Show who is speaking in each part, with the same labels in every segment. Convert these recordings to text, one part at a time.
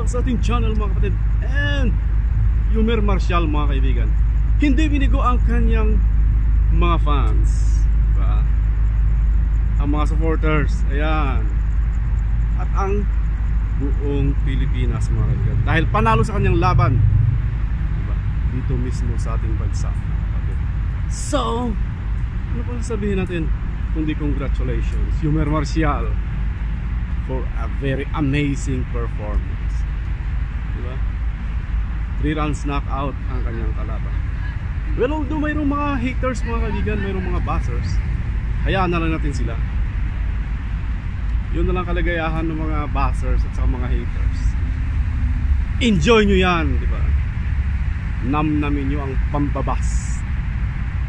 Speaker 1: back sa ating channel mga kapatid. And Yumer Marcial mga kaibigan, hindi binigo ang kanyang mga fans, diba? Ang mga supporters, ayan. At ang buong Pilipinas mga kaibigan, dahil panalo sa kanyang laban, diba? Dito mismo sa ating bansa mga kapatid. So, ano pa sasabihin natin kundi congratulations Yumer Marcial for a very amazing performance, diba? 3 rounds knockout ang kanyang kalaban. Well, although mayroong mga haters mga kaibigan, mayroong mga buzzers, hayaan na lang natin sila. Yun na lang kalagayahan ng mga buzzers at saka mga haters. Enjoy nyo yan, diba? Namnamin nyo ang pambabas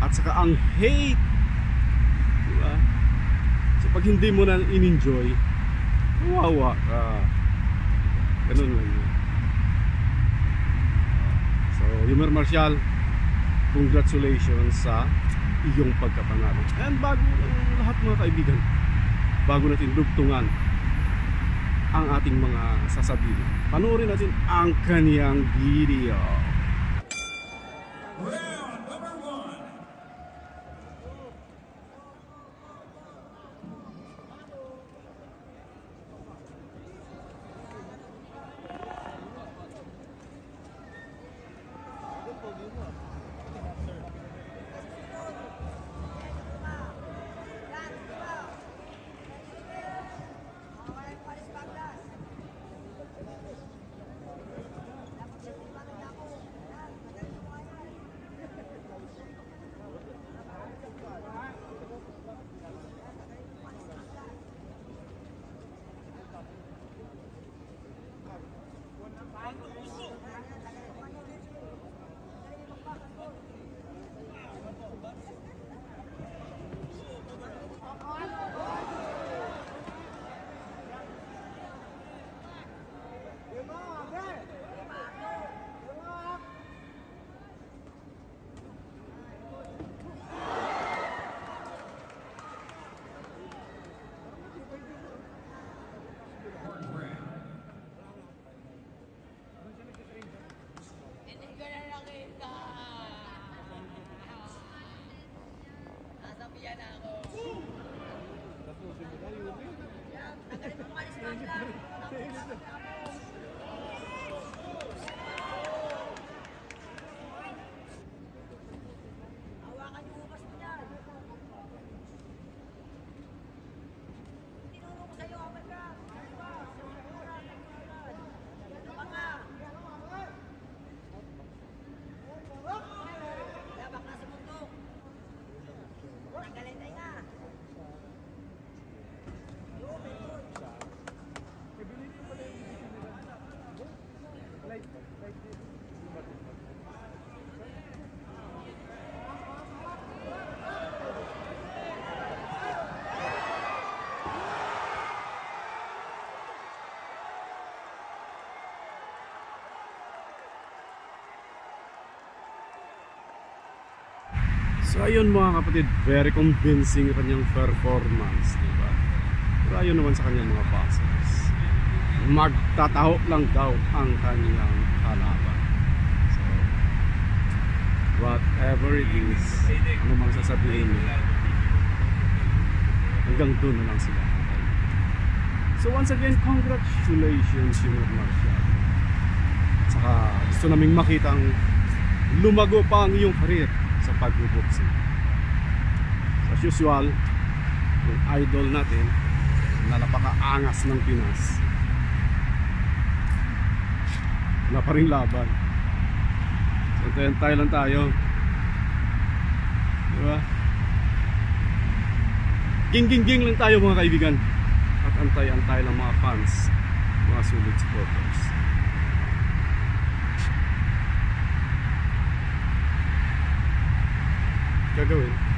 Speaker 1: at saka ang hate, diba? So pag hindi mo na in-enjoy, wawa ka. Ganun lang yun. So Yumer Marcial, congratulations sa iyong pagkapanalo. And bago ang lahat mga kaibigan, bago natin dugtungan ang ating mga sasabihin, panoorin natin ang kaniyang video. So ayun mga kapatid, very convincing kanyang performance, diba? Pero ayun naman sa kanyang mga bosses, magtataho lang daw ang kanyang kalaban. So whatever it is, ano mang sasabihin niya, hanggang doon na lang sila. So once again, congratulations Yumer Marcial. Saka gusto naming makitang lumago pa ang iyong career sa pag-boxing. So, as usual, yung idol natin na napaka-angas ng Pinas, wala pa rin laban. So antay lang tayo, diba? Ging lang tayo mga kaibigan, at antay lang mga fans, mga solid supporters. Gagawin